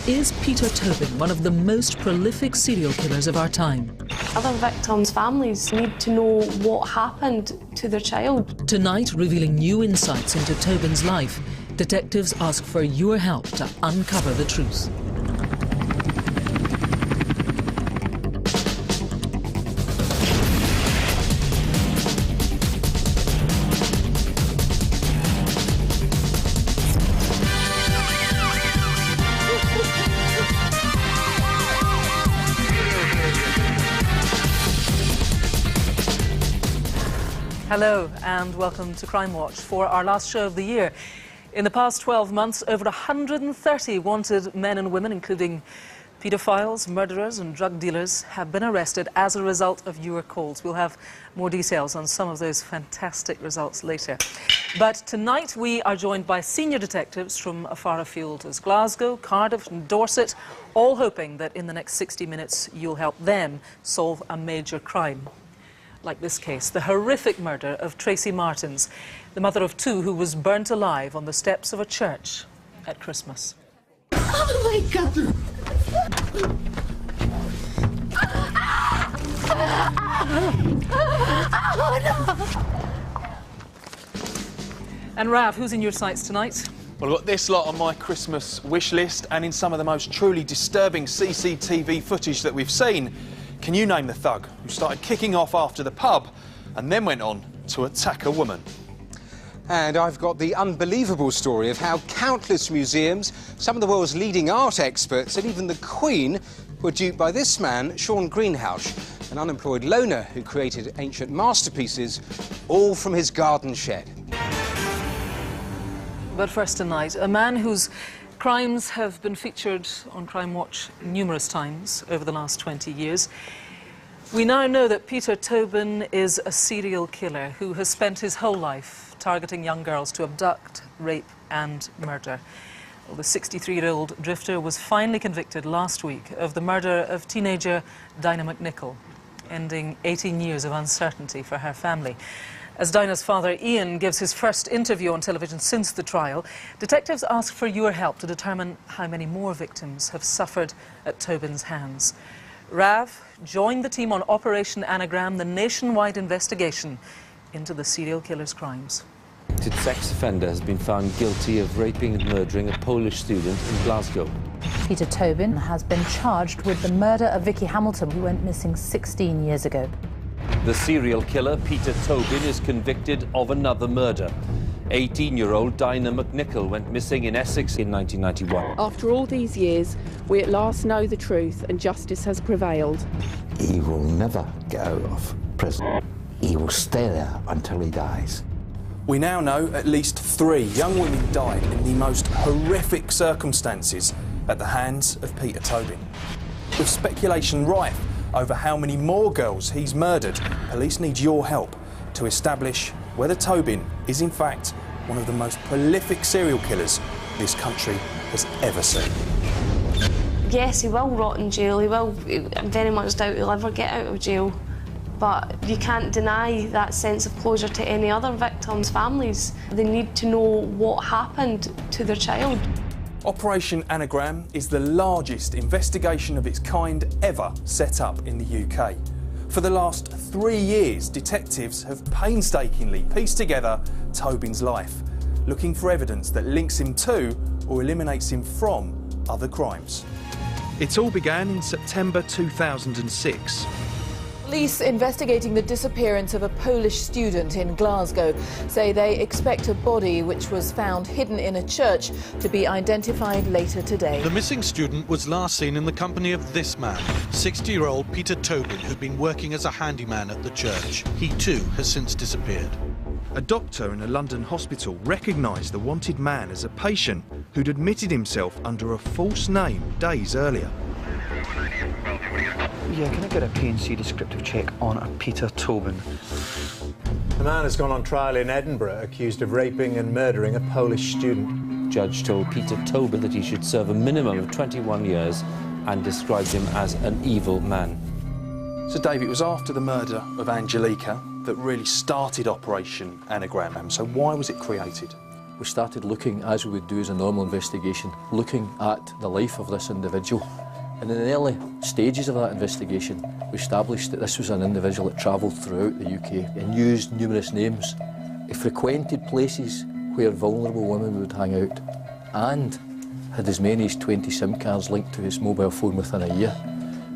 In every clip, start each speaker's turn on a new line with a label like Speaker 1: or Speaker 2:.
Speaker 1: Is Peter Tobin one of the most prolific serial killers of our time?
Speaker 2: Other victims' families need to know what happened to their child.
Speaker 1: Tonight, revealing new insights into Tobin's life, detectives ask for your help to uncover the truth.
Speaker 3: Hello and welcome to Crimewatch for our last show of the year. In the past 12 months, over 130 wanted men and women, including paedophiles, murderers and drug dealers, have been arrested as a result of your calls. We'll have more details on some of those fantastic results later. But tonight we are joined by senior detectives from afar afield as Glasgow, Cardiff and Dorset, all hoping that in the next 60 minutes you'll help them solve a major crime. Like this case, the horrific murder of Tracey Mertens, the mother of two who was burnt alive on the steps of a church at Christmas.
Speaker 4: Oh my God! Oh no!
Speaker 3: And Rav, who's in your sights tonight?
Speaker 5: Well, I've got this lot on my Christmas wish list, and in some of the most truly disturbing CCTV footage that we've seen. Can you name the thug who started kicking off after the pub and then went on to attack a woman?
Speaker 6: And I've got the unbelievable story of how countless museums, some of the world's leading art experts and even the Queen were duped by this man, Shaun Greenhalgh, an unemployed loner who created ancient masterpieces, all from his garden shed.
Speaker 3: But first tonight, a man whose crimes have been featured on Crimewatch numerous times over the last 20 years. We now know that Peter Tobin is a serial killer who has spent his whole life targeting young girls to abduct, rape and murder. Well, the 63-year-old drifter was finally convicted last week of the murder of teenager Dinah McNichol, ending 18 years of uncertainty for her family. As Dinah's father, Ian, gives his first interview on television since the trial, detectives ask for your help to determine how many more victims have suffered at Tobin's hands. Rav joined the team on Operation Anagram, the nationwide investigation into the serial killer's crimes.
Speaker 7: A sex offender has been found guilty of raping and murdering a Polish student in Glasgow.
Speaker 8: Peter Tobin has been charged with the murder of Vicky Hamilton, who went missing 16 years ago.
Speaker 7: The serial killer, Peter Tobin, is convicted of another murder. 18-year-old Dinah McNichol went missing in Essex in 1991.
Speaker 9: After all these years, we at last know the truth and justice has prevailed.
Speaker 10: He will never get out of prison. He will stay there until he dies.
Speaker 5: We now know at least 3 young women died in the most horrific circumstances at the hands of Peter Tobin. With speculation rife over how many more girls he's murdered, police need your help to establish whether Tobin is in fact one of the most prolific serial killers this country has ever seen.
Speaker 2: Yes, he will rot in jail. I very much doubt he'll ever get out of jail. But you can't deny that sense of closure to any other victims' families. They need to know what happened to their child.
Speaker 5: Operation Anagram is the largest investigation of its kind ever set up in the UK. For the last 3 years, detectives have painstakingly pieced together Tobin's life, looking for evidence that links him to or eliminates him from other crimes. It all began in September 2006.
Speaker 11: Police investigating the disappearance of a Polish student in Glasgow say they expect a body which was found hidden in a church to be identified later today.
Speaker 12: The missing student was last seen in the company of this man, 60-year-old Peter Tobin, who'd been working as a handyman at the church. He too has since disappeared.
Speaker 5: A doctor in a London hospital recognised the wanted man as a patient who'd admitted himself under a false name days earlier.
Speaker 13: Yeah, can I get a P&C descriptive check on a Peter Tobin?
Speaker 14: The man has gone on trial in Edinburgh, accused of raping and murdering a Polish student.
Speaker 7: Judge told Peter Tobin that he should serve a minimum of 21 years and described him as an evil man.
Speaker 5: So, Dave, it was after the murder of Angelica that really started Operation Anagram. So why was it created?
Speaker 15: We started looking, as we would do as a normal investigation, looking at the life of this individual. And in the early stages of that investigation, we established that this was an individual that travelled throughout the UK and used numerous names. He frequented places where vulnerable women would hang out and had as many as 20 SIM cards linked to his mobile phone within a year.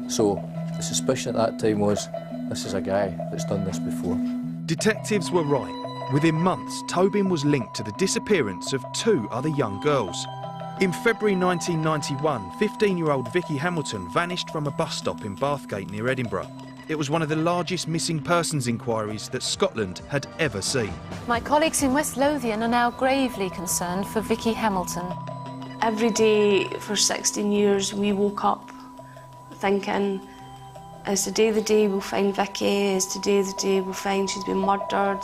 Speaker 15: So the suspicion at that time was, this is a guy that's done this before.
Speaker 5: Detectives were right. Within months, Tobin was linked to the disappearance of 2 other young girls. In February 1991, 15-year-old Vicky Hamilton vanished from a bus stop in Bathgate near Edinburgh. It was one of the largest missing persons inquiries that Scotland had ever seen.
Speaker 16: My colleagues in West Lothian are now gravely concerned for Vicky Hamilton.
Speaker 2: Every day for 16 years we woke up thinking, is today the day we'll find Vicky? Is today the day we'll find she's been murdered?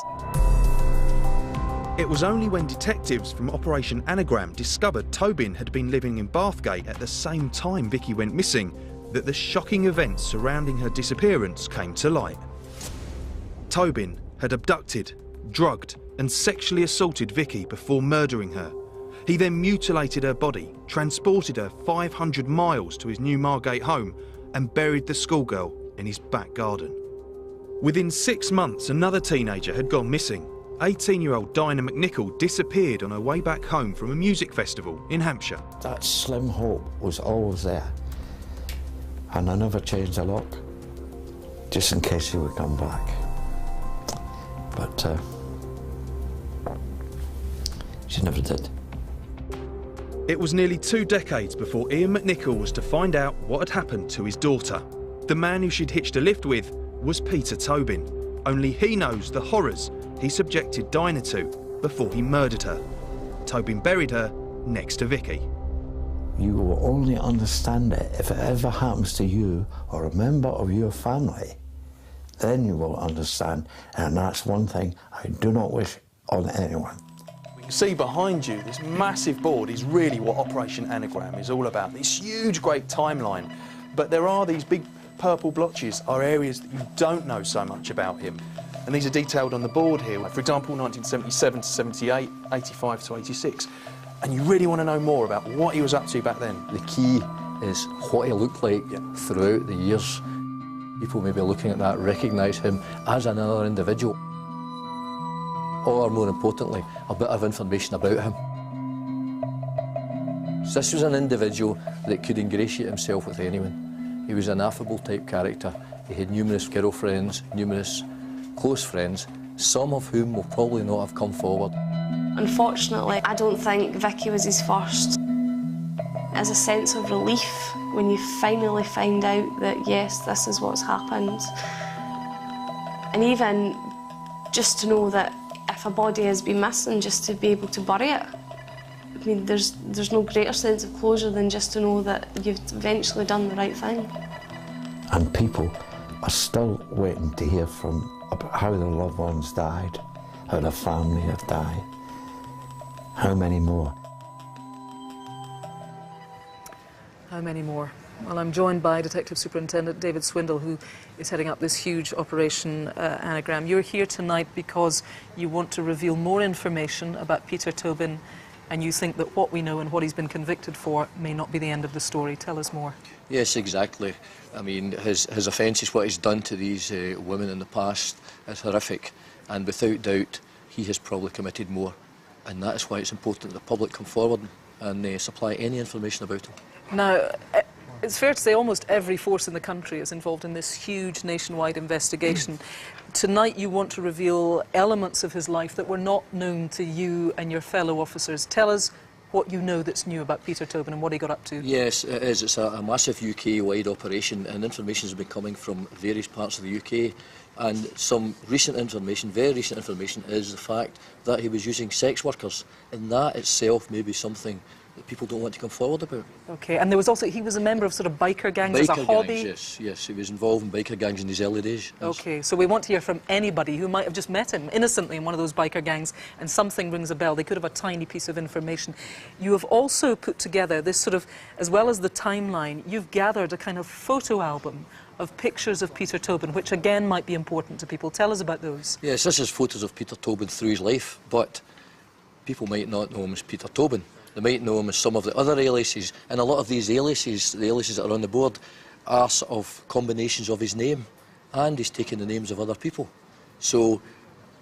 Speaker 5: It was only when detectives from Operation Anagram discovered Tobin had been living in Bathgate at the same time Vicky went missing that the shocking events surrounding her disappearance came to light. Tobin had abducted, drugged and sexually assaulted Vicky before murdering her. He then mutilated her body, transported her 500 miles to his New Margate home and buried the schoolgirl in his back garden. Within 6 months, another teenager had gone missing. 18-year-old Dinah McNichol disappeared on her way back home from a music festival in Hampshire.
Speaker 10: That slim hope was always there. And I never changed the lock, just in case he would come back. But she never did.
Speaker 5: It was nearly 2 decades before Ian McNichol was to find out what had happened to his daughter. The man who she'd hitched a lift with was Peter Tobin. Only he knows the horrors he subjected Dinah to before he murdered her. Tobin buried her next to Vicky.
Speaker 10: You will only understand it if it ever happens to you or a member of your family. Then you will understand, and that's one thing I do not wish on anyone.
Speaker 5: You can see behind you, this massive board is really what Operation Anagram is all about. This huge, great timeline. But there are these big purple blotches are areas that you don't know so much about him. And these are detailed on the board here. For example, 1977 to 78, 85 to 86. And you really want to know more about what he was up to back then.
Speaker 15: The key is what he looked like throughout the years. People may be looking at that, recognise him as another individual. Or, more importantly, a bit of information about him. So this was an individual that could ingratiate himself with anyone. He was an affable type character. He had numerous girlfriends, numerous close friends, some of whom will probably not have come forward.
Speaker 2: Unfortunately, I don't think Vicky was his first. There's a sense of relief when you finally find out that, yes, this is what's happened. And even just to know that if a body has been missing, just to be able to bury it. I mean, there's no greater sense of closure than just to know that you've eventually done the right thing.
Speaker 10: And people are still waiting to hear from about how their loved ones died, how their family have died. How many more?
Speaker 3: How many more? Well, I'm joined by Detective Superintendent David Swindle, who is heading up this huge Operation Anagram. You're here tonight because you want to reveal more information about Peter Tobin, and you think that what we know and what he's been convicted for may not be the end of the story. Tell us more.
Speaker 15: Yes, exactly. I mean, his offences, what he's done to these women in the past is horrific, and without doubt, he has probably committed more. And that is why it's important that the public come forward and supply any information about him.
Speaker 3: Now, it's fair to say almost every force in the country is involved in this huge nationwide investigation. Tonight you want to reveal elements of his life that were not known to you and your fellow officers. Tell us what you know that's new about Peter Tobin and what he got up to.
Speaker 15: Yes, it is. It's a massive UK-wide operation, and information has been coming from various parts of the UK. And some recent information, very recent information, is the fact that he was using sex workers, and that itself may be something that people don't want to come forward about.
Speaker 3: Okay, and there was also, he was a member of sort of biker gangs as a hobby?
Speaker 15: Gangs, yes, he was involved in biker gangs in his early days. Yes.
Speaker 3: Okay, so we want to hear from anybody who might have just met him innocently in one of those biker gangs and something rings a bell. They could have a tiny piece of information. You have also put together this sort of, as well as the timeline, you've gathered a kind of photo album of pictures of Peter Tobin, which again might be important to people. Tell us about those.
Speaker 15: Yes, this is photos of Peter Tobin through his life, but people might not know him as Peter Tobin. They might know him as some of the other aliases, and a lot of these aliases, the aliases that are on the board, are sort of combinations of his name, and he's taken the names of other people. So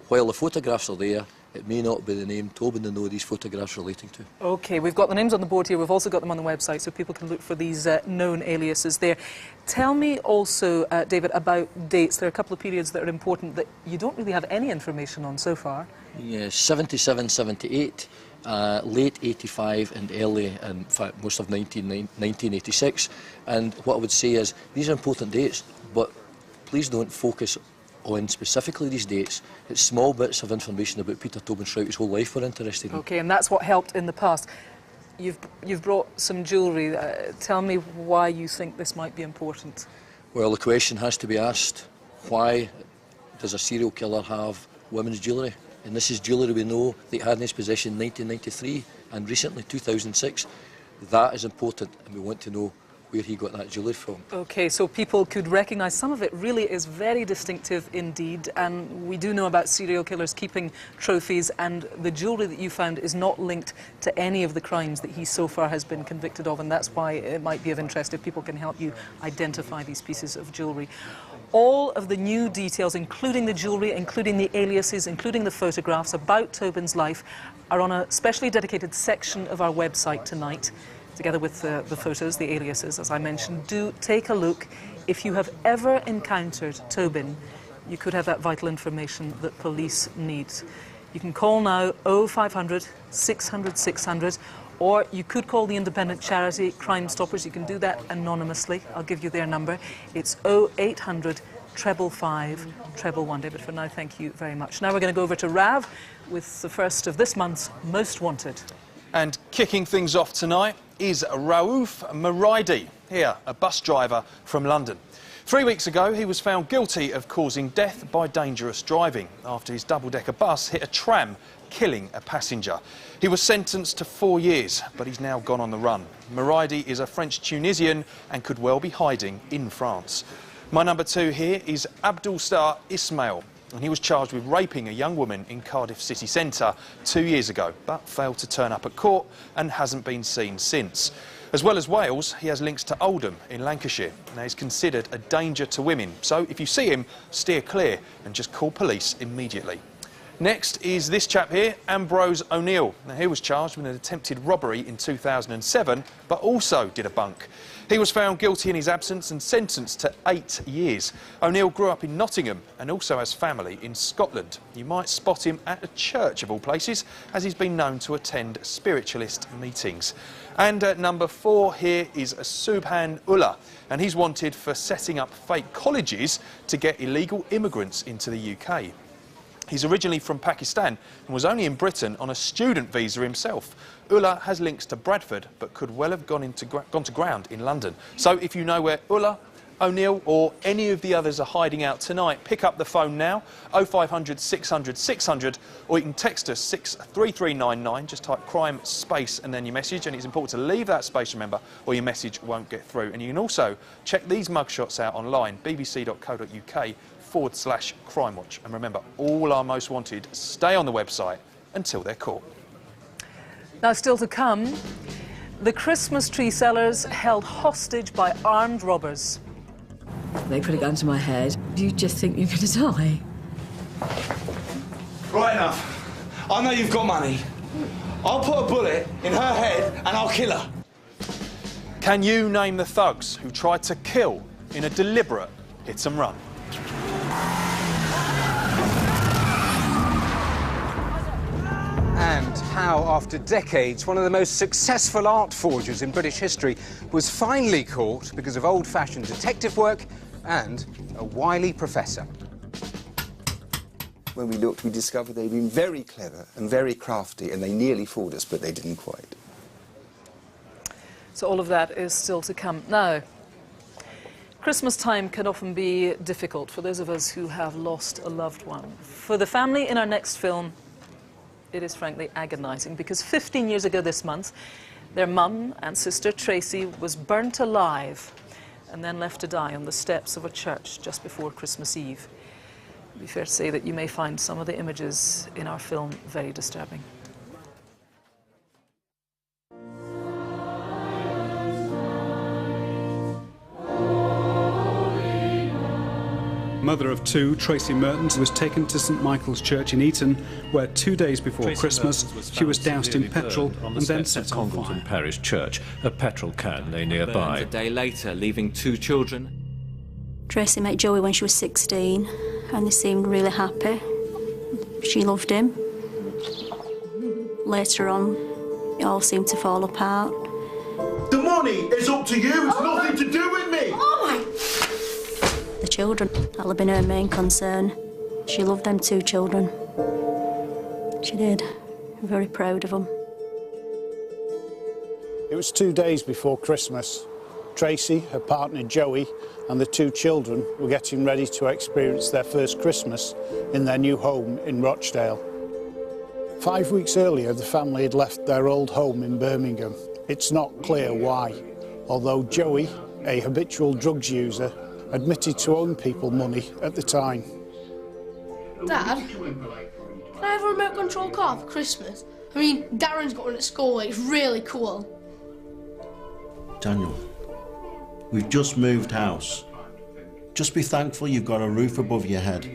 Speaker 15: while the photographs are there, it may not be the name Tobin they know these photographs relating to.
Speaker 3: OK, we've got the names on the board here. We've also got them on the website, so people can look for these known aliases there. Tell me also, David, about dates. There are a couple of periods that are important that you don't really have any information on so far.
Speaker 15: Yes, 77, 78, late 85 and early, in fact, most of 1986. And what I would say is, these are important dates, but please don't focus on specifically these dates. It's small bits of information about Peter Tobin throughout his whole life we're interested in.
Speaker 3: OK, and that's what helped in the past. You've brought some jewellery. Tell me why you think this might be important.
Speaker 15: Well, the question has to be asked, why does a serial killer have women's jewellery? And this is jewellery we know that he had in his possession in 1993 and recently 2006. That is important, and we want to know where he got that jewellery from. OK, so people could recognise some of it really is very distinctive indeed, and we do know about serial killers keeping trophies, and the jewellery that you found is not linked to any of the crimes that he so far has been convicted of, and that's why it might be of interest if people can help you identify these pieces of jewellery. All of the new details, including the jewellery, including the aliases, including the photographs about Tobin's life, are on a specially dedicated section of our website tonight, together with the photos, the aliases, as I mentioned. Do take a look. If you have ever encountered Tobin, you could have that vital information that police need. You can call now 0500 600 600, or you could call the independent charity Crime Stoppers. You can do that anonymously. I'll give you their number. It's 0800 555 111. David, for now, thank you very much. Now we're going to go over to Rav with the first of this month's Most Wanted.
Speaker 5: And kicking things off tonight is Raouf Maridi, here, a bus driver from London. 3 weeks ago, he was found guilty of causing death by dangerous driving after his double-decker bus hit a tram, killing a passenger. He was sentenced to 4 years, but he's now gone on the run. Maridi is a French-Tunisian and could well be hiding in France. My number 2 here is Abdul Star Ismail, and he was charged with raping a young woman in Cardiff city centre 2 years ago, but failed to turn up at court and hasn't been seen since. As well as Wales, he has links to Oldham in Lancashire. Now, he's considered a danger to women, so if you see him, steer clear and just call police immediately. Next is this chap here, Ambrose O'Neill. Now, he was charged with an attempted robbery in 2007, but also did a bunk. He was found guilty in his absence and sentenced to 8 years. O'Neill grew up in Nottingham and also has family in Scotland. You might spot him at a church of all places, as he's been known to attend spiritualist meetings. And at number 4 here is Subhan Ullah, and he's wanted for setting up fake colleges to get illegal immigrants into the UK. He's originally from Pakistan and was only in Britain on a student visa himself. Ullah has links to Bradford, but could well have gone to ground in London. So if you know where Ullah, O'Neill or any of the others are hiding out tonight, pick up the phone now, 0500 600 600, or you can text us 63399, just type crime space and then your message, and it's important to leave that space, remember, or your message won't get through. And you can also check these mugshots out online, bbc.co.uk/Crimewatch. And remember, all our most wanted stay on the website until they're caught.
Speaker 3: Now, still to come, the Christmas tree sellers held hostage by armed robbers.
Speaker 17: They put a gun to my head. Do you just think you're going to die?
Speaker 18: Right enough. I know you've got money. I'll put a bullet in her head and I'll kill her.
Speaker 5: Can you name the thugs who tried to kill in a deliberate hit and run?
Speaker 6: And how, after decades, one of the most successful art forgers in British history was finally caught because of old-fashioned detective work and a wily professor.
Speaker 19: When we looked, we discovered they'd been very clever and very crafty, and they nearly fooled us, but they didn't quite.
Speaker 3: So all of that is still to come. Now, Christmas time can often be difficult for those of us who have lost a loved one. For the family in our next film, it is frankly agonising, because 15 years ago this month, their mum and sister Tracy was burnt alive and then left to die on the steps of a church just before Christmas Eve. It'd be fair to say that you may find some of the images in our film very disturbing.
Speaker 20: Mother of two, Tracey Mertens, was taken to St Michael's Church in Eton, where 2 days before Christmas she was doused in petrol and then set on fire.
Speaker 21: Congleton Parish Church. A petrol can lay nearby.
Speaker 22: A day later, leaving 2 children.
Speaker 23: Tracy met Joey when she was 16, and they seemed really happy. She loved him. Later on, it all seemed to fall apart.
Speaker 24: The money is up to you. It's nothing to do with me.
Speaker 23: Oh my! The children, that'll have been her main concern. She loved them 2 children. She did. I'm very proud of them.
Speaker 25: It was 2 days before Christmas. Tracy, her partner Joey, and the 2 children were getting ready to experience their first Christmas in their new home in Rochdale. 5 weeks earlier, the family had left their old home in Birmingham. It's not clear why, although Joey, a habitual drugs user, admitted to owing people money at the time.
Speaker 4: Dad, can I have a remote control car for Christmas? I mean, Darren's got one at school, it's really cool.
Speaker 26: Daniel, we've just moved house. Just be thankful you've got a roof above your head.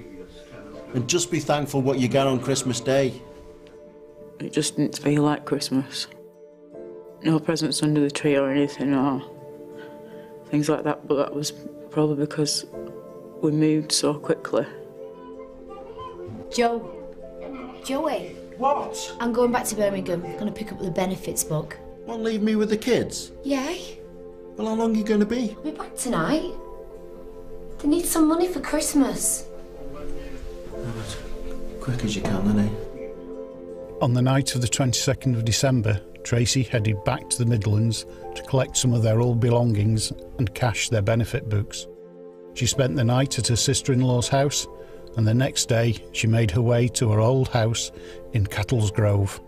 Speaker 26: And just be thankful what you get on Christmas Day.
Speaker 27: It just didn't feel like Christmas. No presents under the tree or anything, or things like that, but that was probably because we moved so quickly.
Speaker 28: Joey.
Speaker 26: What?
Speaker 28: I'm going back to Birmingham. I'm going to pick up the benefits book.
Speaker 26: What, leave me with the kids?
Speaker 28: Yeah.
Speaker 26: Well, how long are you going to be?
Speaker 28: I'll be back tonight. They need some money for Christmas.
Speaker 26: Quick as you can, then, eh?
Speaker 25: On the night of the 22nd of December, Tracy headed back to the Midlands to collect some of their old belongings and cash their benefit books. She spent the night at her sister-in-law's house, and the next day she made her way to her old house in Cattle's Grove.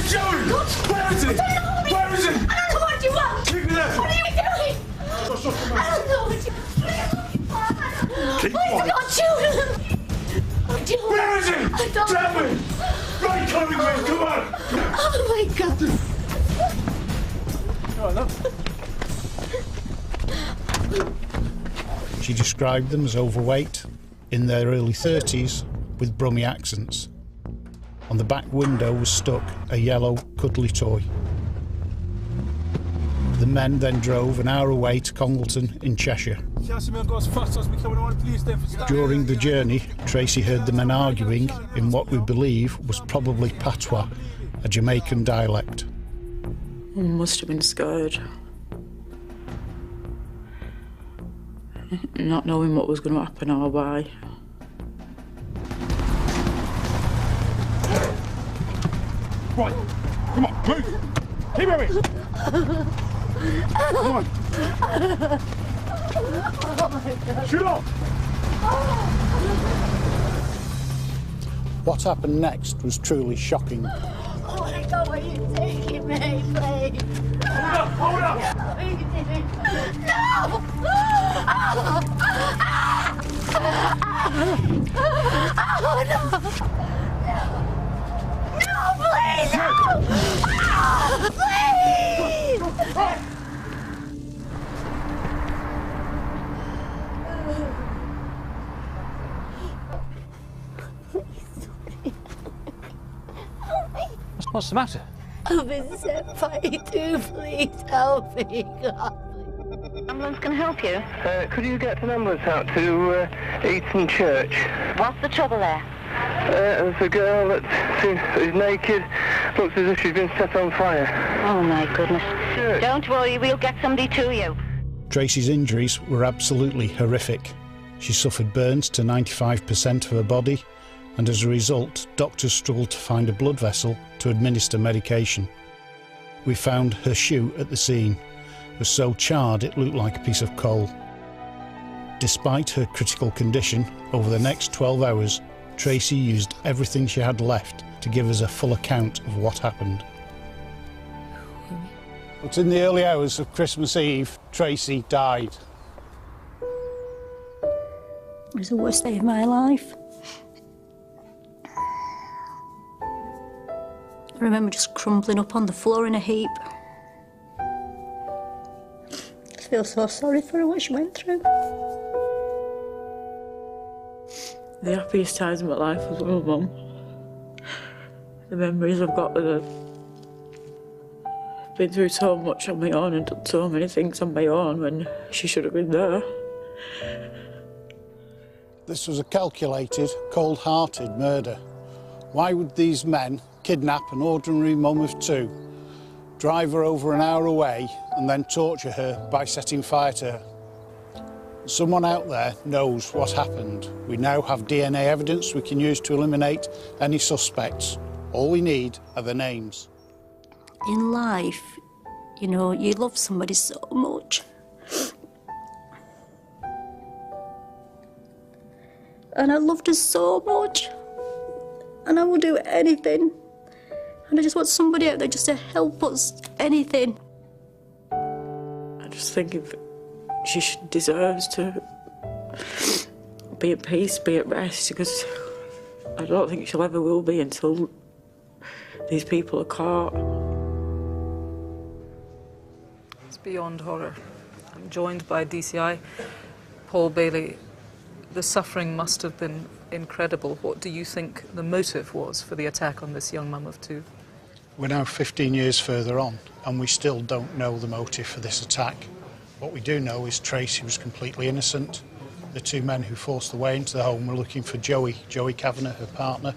Speaker 24: Joey! Where is he? Where is he?
Speaker 4: I don't know what you want!
Speaker 24: Keep me there!
Speaker 4: What are you doing? I don't know what you want!
Speaker 24: Keep
Speaker 4: Please,
Speaker 24: quiet.
Speaker 4: God, Joey!
Speaker 24: Where is he?
Speaker 4: I don't
Speaker 24: Tell me! Right, Chloe, come on!
Speaker 4: Oh my God!
Speaker 25: She described them as overweight, in their early 30s, with Brummie accents. On the back window was stuck a yellow, cuddly toy. The men then drove an hour away to Congleton in Cheshire. During the journey, Tracy heard the men arguing in what we believe was probably patois, a Jamaican dialect.
Speaker 27: I must have been scared. Not knowing what was going to happen or why.
Speaker 24: Right, come on, move! Keep moving! Come on! Shoot off!
Speaker 25: What happened next was truly shocking.
Speaker 4: Oh my God, where are you taking me, please?
Speaker 24: Hold up!
Speaker 4: What are you doing? No! Oh, no! No, please! No! Please!
Speaker 29: What's the matter?
Speaker 4: I've been set by you. Please help me, God.
Speaker 30: Ambulance can help you. Could you get an ambulance out to Eton Church? What's the trouble there? There's a girl that is naked, looks as if she's been set on fire.
Speaker 16: Oh, my goodness. Church. Don't worry, we'll get somebody to you.
Speaker 25: Tracy's injuries were absolutely horrific. She suffered burns to 95% of her body, and as a result, doctors struggled to find a blood vessel to administer medication. We found her shoe at the scene. It was so charred it looked like a piece of coal. Despite her critical condition, over the next 12 hours, Tracy used everything she had left to give us a full account of what happened. But in the early hours of Christmas Eve, Tracy died.
Speaker 23: It was the worst day of my life. I remember just crumbling up on the floor in a heap. I feel so sorry for her, what she went through.
Speaker 27: The happiest times of my life was with my mum. The memories I've got with her. I've been through so much on my own and done so many things on my own when she should have been there.
Speaker 25: This was a calculated, cold-hearted murder. Why would these men kidnap an ordinary mum of two, drive her over an hour away and then torture her by setting fire to her? Someone out there knows what happened. We now have DNA evidence we can use to eliminate any suspects. All we need are the names.
Speaker 23: In life, you know, you love somebody so much. And I loved her so much. And I will do anything. And I just want somebody out there just to help us, anything.
Speaker 27: I just think if she deserves to be at peace, be at rest, because I don't think she'll ever will be until these people are caught.
Speaker 3: It's beyond horror. I'm joined by DCI Paul Bailey. The suffering must have been incredible. What do you think the motive was for the attack on this young mum of two?
Speaker 25: We're now 15 years further on and we still don't know the motive for this attack. What we do know is Tracy was completely innocent. The two men who forced their way into the home were looking for Joey Kavanagh, her partner.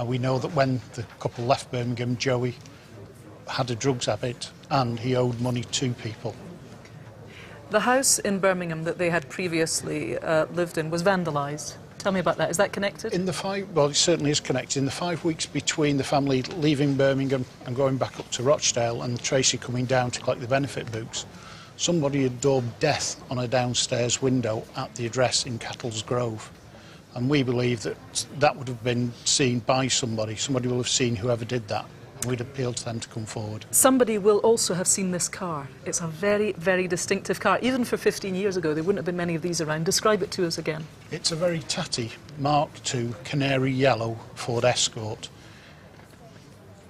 Speaker 25: We know that when the couple left Birmingham, Joey had a drugs habit and he owed money to people.
Speaker 3: The house in Birmingham that they had previously lived in was vandalised. Tell me about that. Is that connected?
Speaker 25: Well, it certainly is connected. In the 5 weeks between the family leaving Birmingham and going back up to Rochdale and Tracy coming down to collect the benefit books, somebody had daubed death on a downstairs window at the address in Cattle's Grove. And we believe that that would have been seen by somebody. Somebody will have seen whoever did that. We'd appeal to them to come forward.
Speaker 3: Somebody will also have seen this car. It's a very, very distinctive car. Even for 15 years ago, there wouldn't have been many of these around. Describe it to us again.
Speaker 25: It's a very tatty Mark II canary yellow Ford Escort.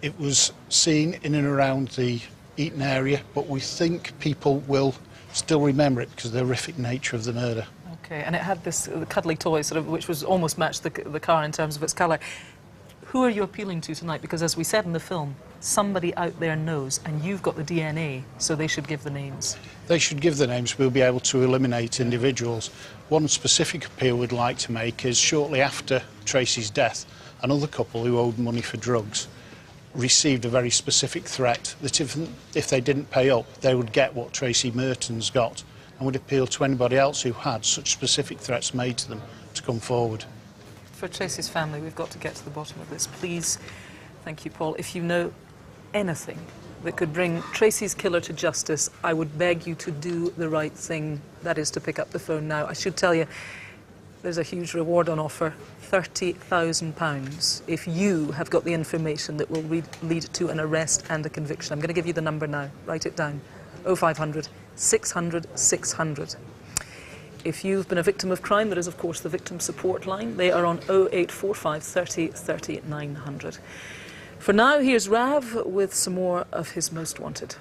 Speaker 25: It was seen in and around the Eton area, but we think people will still remember it because of the horrific nature of the murder.
Speaker 3: Okay, and it had this cuddly toy, sort of, which was almost matched the car in terms of its colour. Who are you appealing to tonight? Because as we said in the film, somebody out there knows, and you've got the DNA, so they should give the names.
Speaker 25: They should give the names. We'll be able to eliminate individuals. One specific appeal we'd like to make is shortly after Tracy's death, another couple who owed money for drugs received a very specific threat that if they didn't pay up, they would get what Tracey Mertens got, and would appeal to anybody else who had such specific threats made to them to come forward.
Speaker 3: For Tracy's family, we've got to get to the bottom of this. Please, thank you, Paul, if you know anything that could bring Tracy's killer to justice, I would beg you to do the right thing. That is to pick up the phone now. I should tell you, there's a huge reward on offer, £30,000, if you have got the information that will lead to an arrest and a conviction. I'm going to give you the number now. Write it down. 0500 600 600. If you've been a victim of crime, there is, of course, the victim support line. They are on 0845 30 30 900. For now, here's Rav with some more of his most wanted.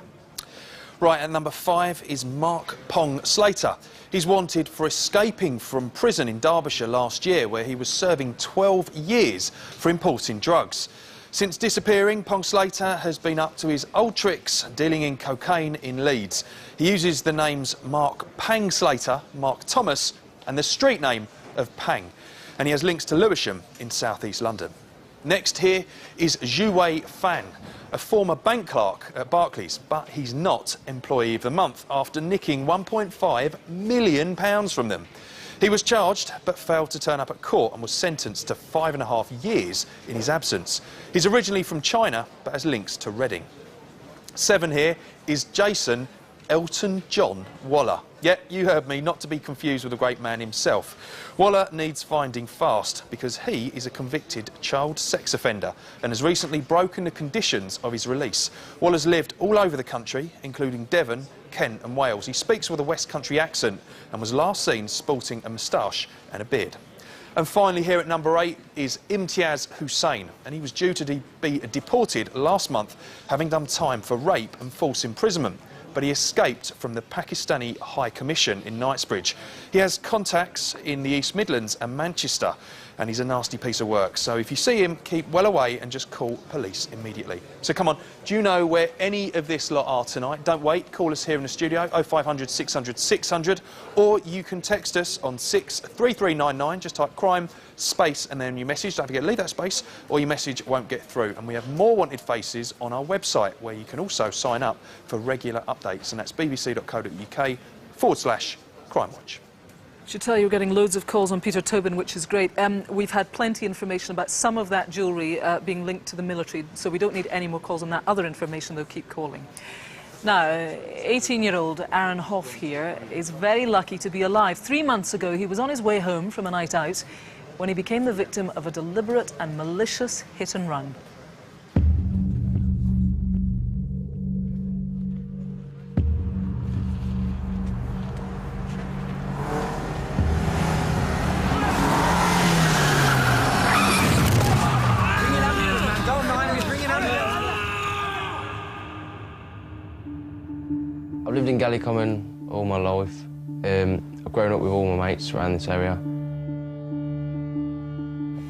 Speaker 5: Right, at number 5 is Mark Pong Slater. He's wanted for escaping from prison in Derbyshire last year, where he was serving 12 years for importing drugs. Since disappearing, Pong Slater has been up to his old tricks, dealing in cocaine in Leeds. He uses the names Mark Pang Slater, Mark Thomas and the street name of Pang. And he has links to Lewisham in south-east London. Next here is Zhu Wei Fan, a former bank clerk at Barclays, but he's not Employee of the Month after nicking £1.5 million from them. He was charged but failed to turn up at court and was sentenced to 5.5 years in his absence. He's originally from China but has links to Reading. 7 here is Jason Elton John Waller. Yeah, you heard me, not to be confused with the great man himself. Waller needs finding fast because he is a convicted child sex offender and has recently broken the conditions of his release. Waller's lived all over the country, including Devon, Kent and Wales. He speaks with a West Country accent and was last seen sporting a moustache and a beard. And finally, here at number 8 is Imtiaz Hussain, and he was due to be deported last month, having done time for rape and false imprisonment. But he escaped from the Pakistani High Commission in Knightsbridge. He has contacts in the East Midlands and Manchester, and he's a nasty piece of work. So if you see him, keep well away and just call police immediately. So come on, do you know where any of this lot are tonight? Don't wait, call us here in the studio, 0500 600 600, or you can text us on 63399, just type crime, space, and then your message. Don't forget, leave that space, or your message won't get through. And we have more wanted faces on our website, where you can also sign up for regular updates, and that's bbc.co.uk/Crimewatch.
Speaker 3: I should tell you, we're getting loads of calls on Peter Tobin, which is great. We've had plenty of information about some of that jewellery being linked to the military, so we don't need any more calls on that other information, though. Keep calling. Now, 18-year-old Aaron Hoff here is very lucky to be alive. 3 months ago, he was on his way home from a night out when he became the victim of a deliberate and malicious hit and run.
Speaker 1: I've lived in Gallycommon all my life. I've grown up with all my mates around this area.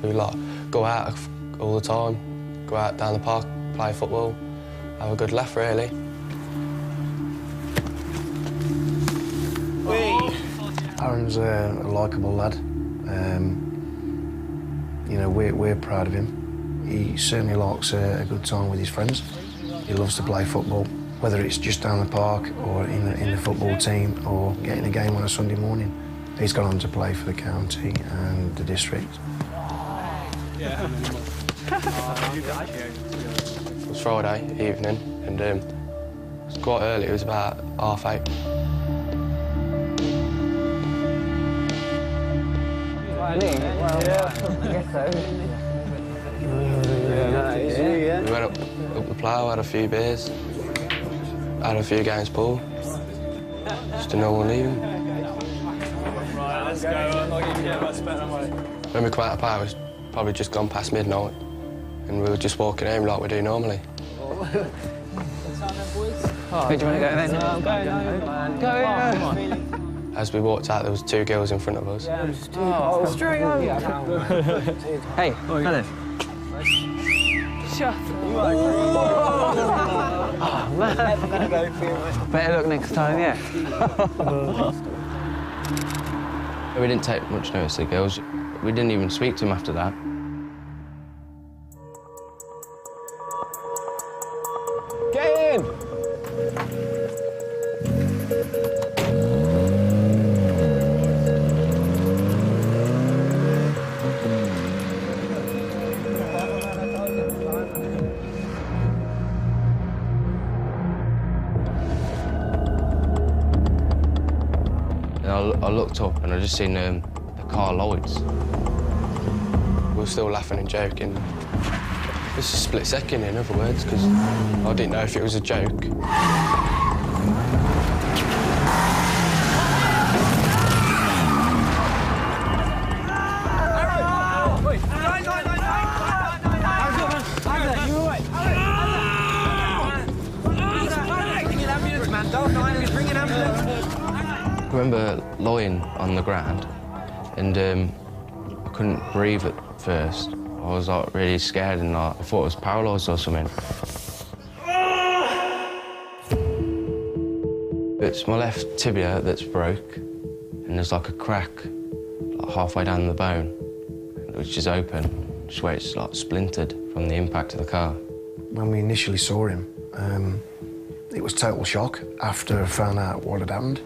Speaker 1: We go out all the time, go out down the park, play football, have a good laugh, really.
Speaker 2: Aaron's a likeable lad. You know, we're proud of him. He certainly likes a good time with his friends. He loves to play football, whether it's just down the park or in the football team or getting a game on a Sunday morning. He's gone on to play for the county and the district.
Speaker 1: It was Friday evening and it was quite early, it was about 8:30. We went up the plough, had a few beers, had a few games pool. Just a normal evening.
Speaker 7: Right, let's go.
Speaker 1: When we came out of plough, it was probably just gone past midnight, and we were just walking home like we do normally.
Speaker 7: Where do you want to go then? No, I'm going home. Go here.
Speaker 1: As we walked out, there was 2 girls in front of us.
Speaker 7: Straight home. Hey, hello.
Speaker 3: Shut
Speaker 7: Oh, man. Better look next time, yeah.
Speaker 1: We didn't take much notice of the girls. We didn't even speak to them after that.
Speaker 7: Get in!
Speaker 1: I looked up and I just seen the car lights. We were still laughing and joking. Just a split second, in other words, because I didn't know if it was a joke. I remember lying on the ground and I couldn't breathe at first. I was like really scared and I thought I was paralysed or something. It's my left tibia that's broke and there's like a crack like halfway down the bone, which is open, just where it's like splintered from the impact of the car.
Speaker 2: When we initially saw him, it was total shock after I found out what had happened.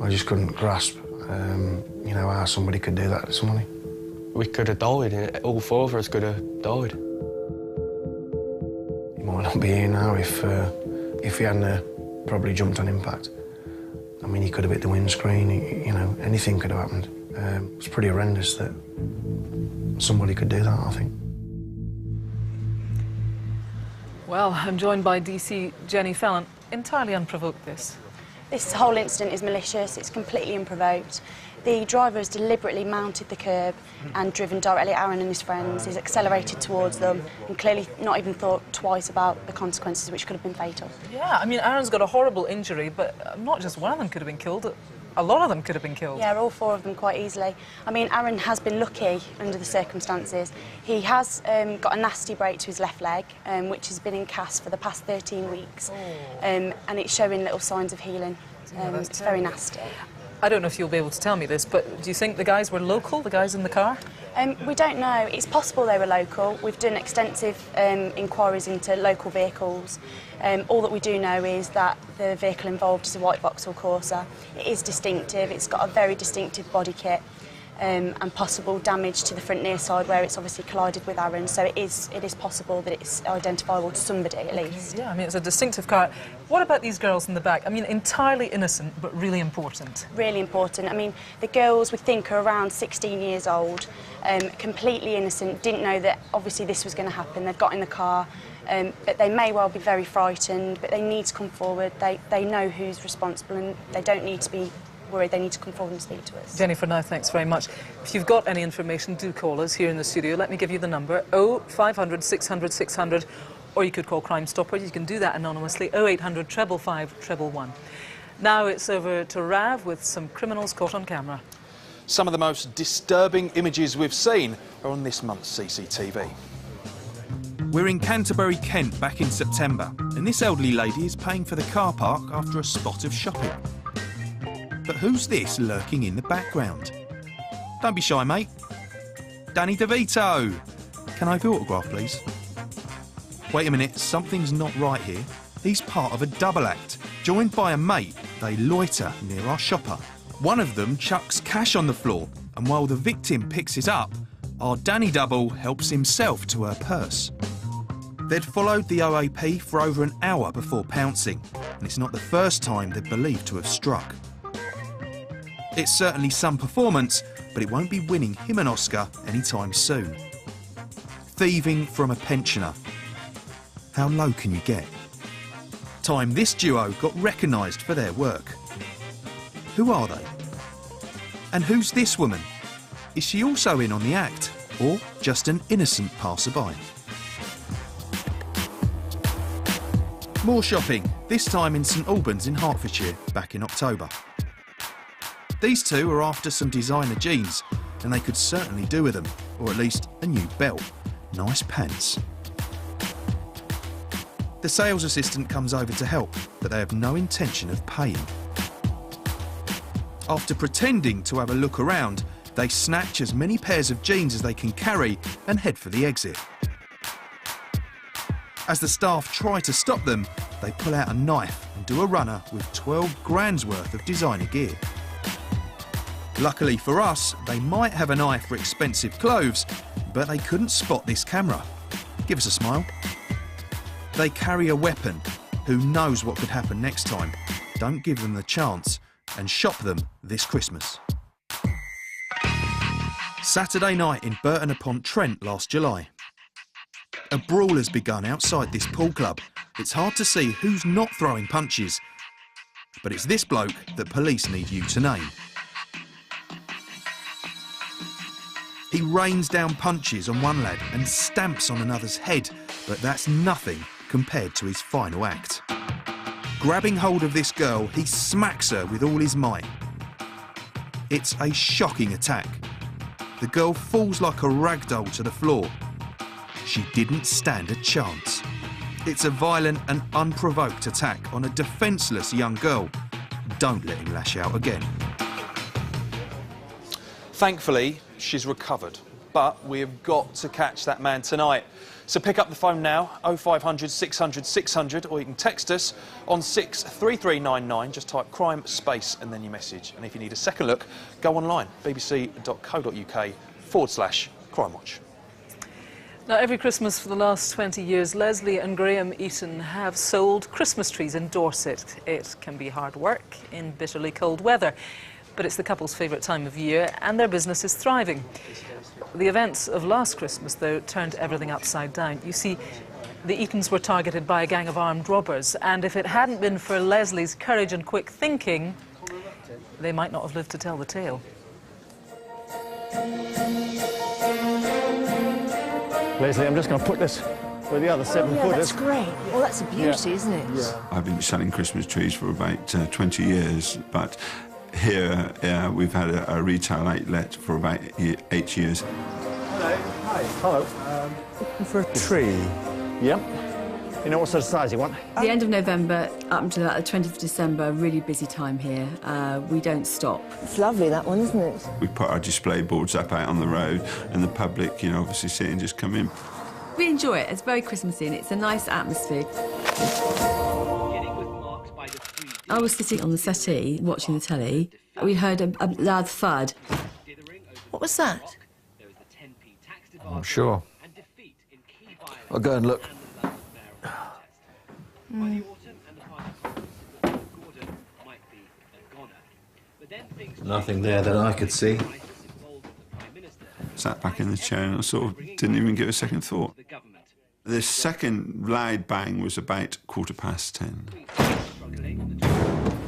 Speaker 2: I just couldn't grasp you know, how somebody could do that to somebody.
Speaker 1: We could have died, and all four of us could have died.
Speaker 2: He might not be here now if he hadn't probably jumped on impact. I mean, he could have hit the windscreen, you know, anything could have happened. It's pretty horrendous that somebody could do that, I think.
Speaker 3: Well, I'm joined by DC Jenny Fallon. Entirely unprovoked, this.
Speaker 8: This whole incident is malicious, it's completely unprovoked. The driver has deliberately mounted the curb and driven directly at Aaron and his friends. He's accelerated towards them and clearly not even thought twice about the consequences, which could have been fatal.
Speaker 3: Yeah, I mean, Aaron's got a horrible injury, but not just one of them could have been killed. A lot of them could have been killed.
Speaker 8: Yeah, all four of them quite easily. I mean, Aaron has been lucky under the circumstances. He has got a nasty break to his left leg, which has been in cast for the past 13 weeks. And it's showing little signs of healing. It's very nasty.
Speaker 3: I don't know if you'll be able to tell me this, but do you think the guys were local, the guys in the car?
Speaker 8: We don't know. It's possible they were local. We've done extensive inquiries into local vehicles. All that we do know is that the vehicle involved is a white Vauxhall Corsa. It is distinctive. It's got a very distinctive body kit and possible damage to the front near side where it's obviously collided with Aaron. So it is possible that it's identifiable to somebody at least.
Speaker 3: Yeah, I mean, it's a distinctive car. What about these girls in the back? I mean, entirely innocent, but really important.
Speaker 8: Really important. I mean, the girls, we think, are around 16 years old, completely innocent, didn't know that obviously this was going to happen. They've got in the car, but they may well be very frightened, but they need to come forward. They know who's responsible and they don't need to be worried. They need to come forward and speak to us.
Speaker 3: Jenny, for now, thanks very much. If you've got any information, do call us here in the studio. Let me give you the number, 0500 600 600, or you could call Crime Stopper. You can do that anonymously, 0800 555 111. Now it's over to Rav with some criminals caught on camera.
Speaker 5: Some of the most disturbing images we've seen are on this month's CCTV. We're in Canterbury, Kent, back in September, and this elderly lady is paying for the car park after a spot of shopping. But who's this lurking in the background? Don't be shy, mate. Danny DeVito. Can I have your autograph, please? Wait a minute, something's not right here. He's part of a double act. Joined by a mate, they loiter near our shopper. One of them chucks cash on the floor, and while the victim picks it up, our Danny double helps himself to her purse. They'd followed the OAP for over an hour before pouncing, and it's not the first time they're believed to have struck. It's certainly some performance, but it won't be winning him an Oscar anytime soon. Thieving from a pensioner. How low can you get? Time this duo got recognised for their work. Who are they? And who's this woman? Is she also in on the act, or just an innocent passerby? More shopping, this time in St Albans in Hertfordshire, back in October. These two are after some designer jeans, and they could certainly do with them, or at least a new belt. Nice pants. The sales assistant comes over to help, but they have no intention of paying. After pretending to have a look around, they snatch as many pairs of jeans as they can carry and head for the exit. As the staff try to stop them, they pull out a knife and do a runner with 12 grand's worth of designer gear. Luckily for us, they might have an eye for expensive clothes, but they couldn't spot this camera. Give us a smile. They carry a weapon. Who knows what could happen next time? Don't give them the chance and shop them this Christmas. Saturday night in Burton-upon-Trent last July. A brawl has begun outside this pool club. It's hard to see who's not throwing punches, but it's this bloke that police need you to name. He rains down punches on one lad and stamps on another's head, but that's nothing compared to his final act. Grabbing hold of this girl, he smacks her with all his might. It's a shocking attack. The girl falls like a rag doll to the floor. She didn't stand a chance. It's a violent and unprovoked attack on a defenceless young girl. Don't let him lash out again. Thankfully, she's recovered. but we've got to catch that man tonight. So pick up the phone now, 0500 600 600, or you can text us on 63399. Just type crime space and then your message. And if you need a second look, go online, bbc.co.uk/Crimewatch.
Speaker 3: Now, every Christmas for the last 20 years, Leslie and Graham Eaton have sold Christmas trees in Dorset. It can be hard work in bitterly cold weather, but it's the couple's favourite time of year and their business is thriving. The events of last Christmas, though, turned everything upside down. You see, the Eatons were targeted by a gang of armed robbers, and if it hadn't been for Leslie's courage and quick thinking, they might not have lived to tell the tale.
Speaker 29: Leslie, I'm just going to put this with the other 7 footers.
Speaker 6: That's great. Well, that's a beauty, isn't it?
Speaker 29: Yeah.
Speaker 9: I've been selling Christmas trees for about 20 years, but here we've had a retail outlet for about 8 years.
Speaker 29: Hello. Hi. Hello. Looking for a tree. Yep. You know what sort of size you want?
Speaker 6: The end of November up until about the 20th of December, really busy time here. We don't stop. It's lovely, that one, isn't it?
Speaker 9: We put our display boards up out on the road, and the public, you know, obviously see it and just come in.
Speaker 6: We enjoy it. It's very Christmassy and it's a nice atmosphere. I was sitting on the settee watching the telly. We heard a loud thud. What was that?
Speaker 29: I'm sure. I'll go and look.
Speaker 21: Nothing there that I could see.
Speaker 9: Sat back in the chair and I sort of didn't even give a second thought. The second loud bang was about 10:15.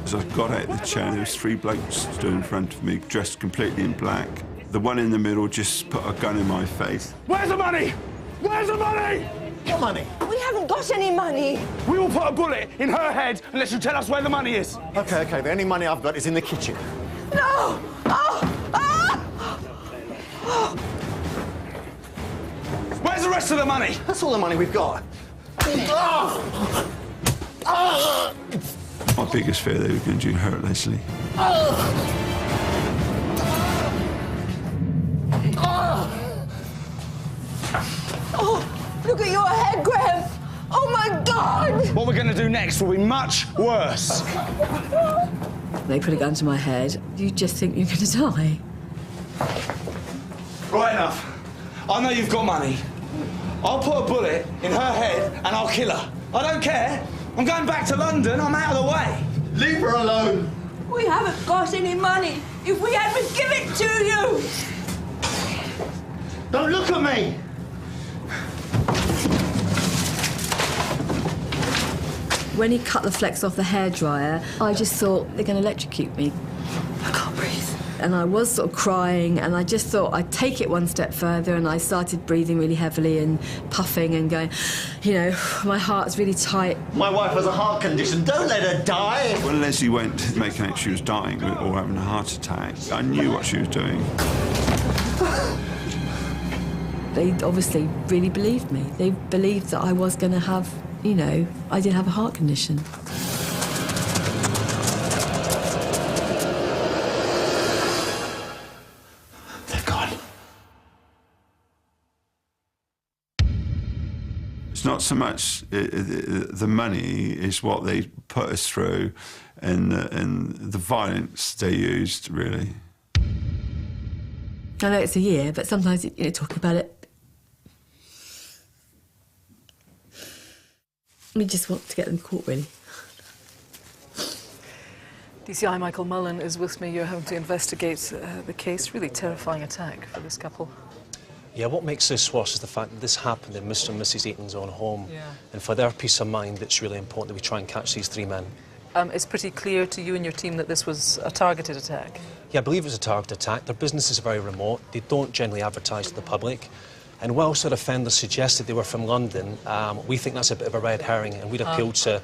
Speaker 9: As I got out of the chair, there was 3 blokes stood in front of me, dressed completely in black. The one in the middle just put a gun in my face.
Speaker 24: Where's the money? Where's the money?
Speaker 6: What money? We haven't got any money.
Speaker 24: We will put a bullet in her head unless you tell us where the money is.
Speaker 29: OK, the only money I've got is in the kitchen.
Speaker 6: No!
Speaker 24: Where's the rest of the money?
Speaker 29: That's all the money we've got.
Speaker 9: My biggest fear they were going to hurt Leslie.
Speaker 6: Oh, look at your head, Graham. Oh, my God!
Speaker 24: What we're going to do next will be much worse.
Speaker 6: They put a gun to my head. You just think you're going to die.
Speaker 24: Right enough. I know you've got money. I'll put a bullet in her head and I'll kill her. I don't care. I'm going back to London. I'm out of the way.
Speaker 29: Leave her alone.
Speaker 6: We haven't got any money. If we had, we'd give it to you.
Speaker 29: Don't look at me.
Speaker 6: When he cut the flex off the hairdryer, I just thought, they're going to electrocute me. I can't breathe. And I was sort of crying, and I just thought I'd take it one step further, and I started breathing really heavily and puffing and going, you know, my heart's really tight.
Speaker 29: My wife has a heart condition. Don't let her die.
Speaker 9: When Leslie went making out she was dying or having a heart attack, I knew what she was doing.
Speaker 6: They obviously really believed me. They believed that I was going to have, you know, I did have a heart condition.
Speaker 29: They're gone.
Speaker 9: It's not so much the money, it's what they put us through and the violence they used, really.
Speaker 6: I know it's a year, but sometimes, you know, talking about it, we just want to get them caught, really.
Speaker 3: DCI Michael Mullen is with me. You're home to investigate the case. Really terrifying attack for this couple.
Speaker 10: Yeah, what makes this worse is the fact that this happened in Mr and Mrs Eaton's own home. Yeah. And for their peace of mind, it's really important that we try and catch these 3 men.
Speaker 3: It's pretty clear to you and your team that this was a targeted attack?
Speaker 10: Yeah, I believe it was a targeted attack. Their business is very remote. They don't generally advertise to the public. And whilst their offenders suggested they were from London, we think that's a bit of a red herring, and we'd appeal to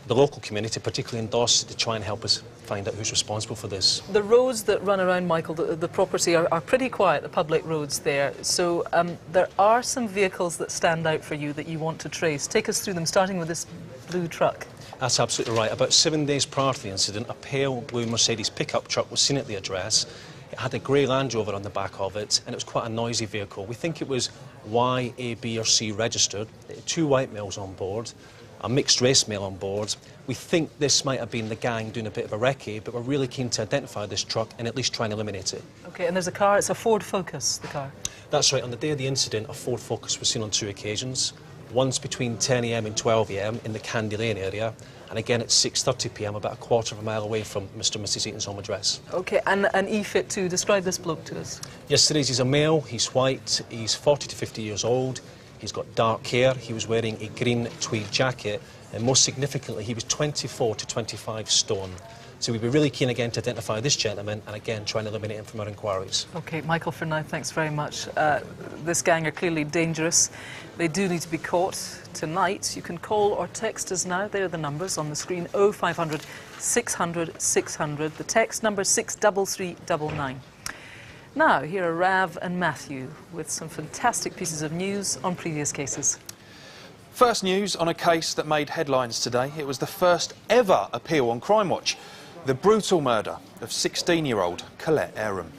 Speaker 10: the local community, particularly in Dorset, to try and help us find out who's responsible for this.
Speaker 3: The roads that run around, Michael, the property are pretty quiet, the public roads there. So there are some vehicles that stand out for you that you want to trace. Take us through them, starting with this blue truck.
Speaker 10: That's absolutely right. About 7 days prior to the incident, a pale blue Mercedes pickup truck was seen at the address. It had a grey Land Rover on the back of it, and it was quite a noisy vehicle. We think it was Y, A, B or C registered. It had 2 white males on board, a mixed race male on board. We think this might have been the gang doing a bit of a recce, but we're really keen to identify this truck and at least try and eliminate it.
Speaker 3: OK, and there's a car, it's a Ford Focus, the car.
Speaker 10: That's right. On the day of the incident, a Ford Focus was seen on 2 occasions. Once between 10 AM and 12 AM in the Candy Lane area, and again at 6:30 PM, about a quarter of a mile away from Mr and Mrs Eaton's home address.
Speaker 3: OK, and an E-Fit too. Describe this bloke to us.
Speaker 10: Yes, there is. He's a male, he's white, he's 40 to 50 years old, he's got dark hair, he was wearing a green tweed jacket, and most significantly, he was 24 to 25 stone. So we'd be really keen again to identify this gentleman and again try and eliminate him from our inquiries. OK,
Speaker 3: Michael, for now, thanks very much. This gang are clearly dangerous. They do need to be caught. Tonight, you can call or text us now. There are the numbers on the screen, 0500 600 600. The text number 63399. Now, here are Rav and Matthew with some fantastic pieces of news on previous cases.
Speaker 5: First news on a case that made headlines today. It was the first ever appeal on Crimewatch. The brutal murder of 16-year-old Colette Aram.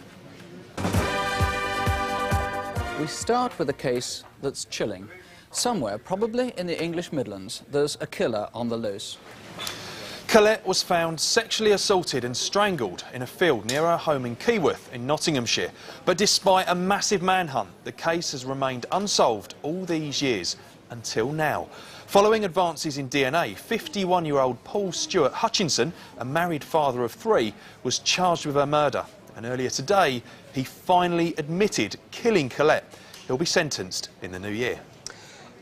Speaker 11: We start with a case that's chilling. Somewhere, probably in the English Midlands, there's a killer on the loose.
Speaker 5: Colette was found sexually assaulted and strangled in a field near her home in Keyworth in Nottinghamshire. But despite a massive manhunt, the case has remained unsolved all these years until now. Following advances in DNA, 51-year-old Paul Stewart Hutchinson, a married father of 3, was charged with her murder. And earlier today, he finally admitted killing Colette. He'll be sentenced in the new year.